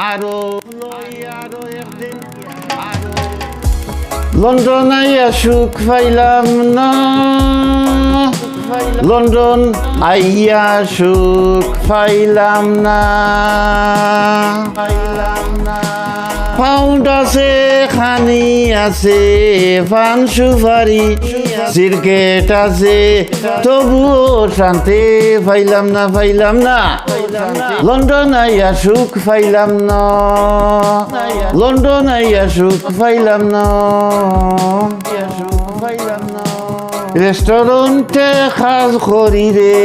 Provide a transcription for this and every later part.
আরো একদিন লন্ডন আইয়া সুখ পাইলাম না, লন্ডন আইয়া সুখ পাইলাম না। পাউন্ড আছে, খানি আছে, পান সুপারি সিরকেট আছে, তবুও শান্তি পাইলাম না, পাইলাম না। লন্ডন আইয়া সুখ পাইলাম না, লন্ডন আইয়া সুখ পাইলাম না। রেস্টুরেন্টে কাজ করি রে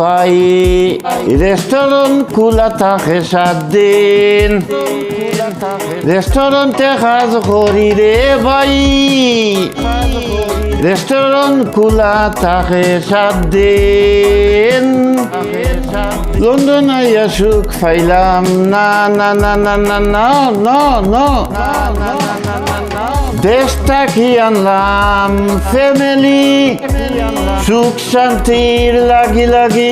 ভাই, রেস্টুরেন্ট খোলা থাকে 7 দিন। রেস্টুরেন্টে কাজ করি রে ভাই, রেস্টুরেন্ট খোলা থাকে 7 দিন। লন্ডন আইয়া সুখ পাইলাম না, না না না না না না না। দেশটা কি আনলাম ফ্যামিলি, সুখ শান্তির লাগি লাগি।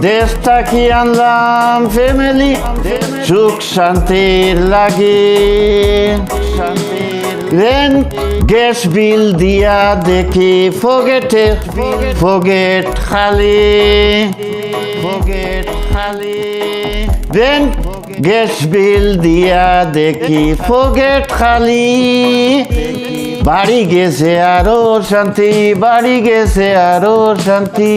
দেশটা কি আনলাম ফ্যামিলি, সুখ শান্তির লাগি। রেন্ট গ্যাস বিল দিয়া দেখি ফগেটে ফগেট খালি, ফগেট খালি। রেন্ট গ্যাস বিল দিয়া দেখি ফগেট খালি। বাড়ি গেছে আরো শান্তি, বাড়ি গেছে আরো শান্তি।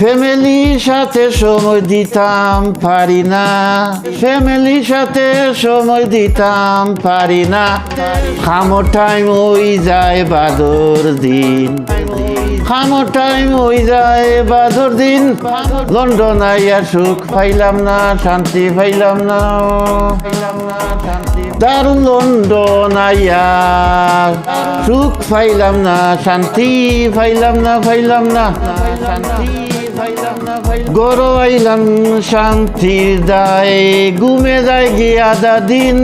ফ্যামিলির সাথে সময় দিতাম পারি না, ফ্যামিলির সাথে সময় দিতাম পারি না। খামো টাইম ওই যায় বাদর দিন, খামো টাইম ওই যায় বাদর দিন। লন্ডন আইয়া সুখ পাইলাম না, শান্তি পাইলাম না। দারুণ লন্ডন আইয়া সুখ পাইলাম না, শান্তি পাইলাম না, পাইলাম না। গরো আইলাম শান্তির দায়, ঘুমে যায় গিয়ে আধা দিন।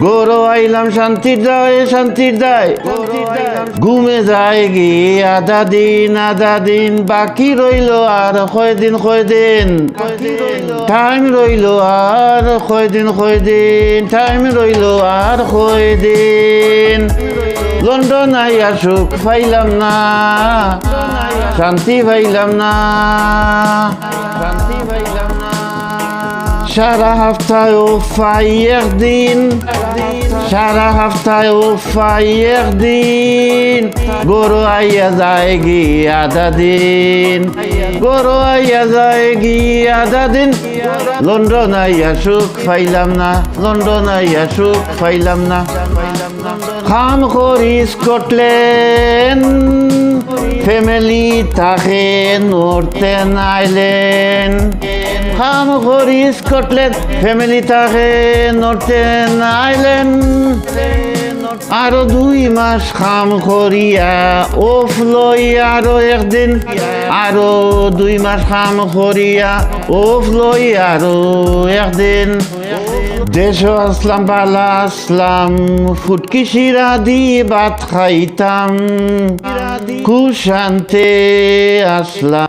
গরো আইলাম শান্তির দায়, শান্তির দায়, ঘুমে যায় গিয়ে আধা দিন, আধা দিন। বাকি রইল আর কয়দিন, কয়দিন টাইম রইল আর কয়দিন, কয়দিন টাইম রইল আর কয়দিন। লন্ডন আইয়া সুখ পাইলাম না, শান্তি পাইলাম না, শান্তি পাইলাম না। সারা সপ্তাহে পাই একদিন, সারা সপ্তাহে পাই একদিন। গরু আইয়া যায় গি আধা দিন, গরু আইয়া যায় গি আধা দিন। লন্ডন আইয়া সুখ পাইলাম না, লন্ডন আইয়া সুখ পাইলাম না। কাম করি স্কটল্যান্ড, ফ্যামিলি থাকে নর্থেন আইল্যান্ড। কাম করি স্কটল্যান্ড, ফ্যামিলি থাকে নর্থেন আইল্যান্ড। আরো 2 মাস কাম করিয়া অফ লই আরো একদিন, আরো 2 মাস কাম করিয়া অফ লই আরো একদিন। দেশ আসলাম বালা আসলাম, ফুটকি শিরা দিয়ে ভাত খাইতাম, খুব শান্তি আসলাম।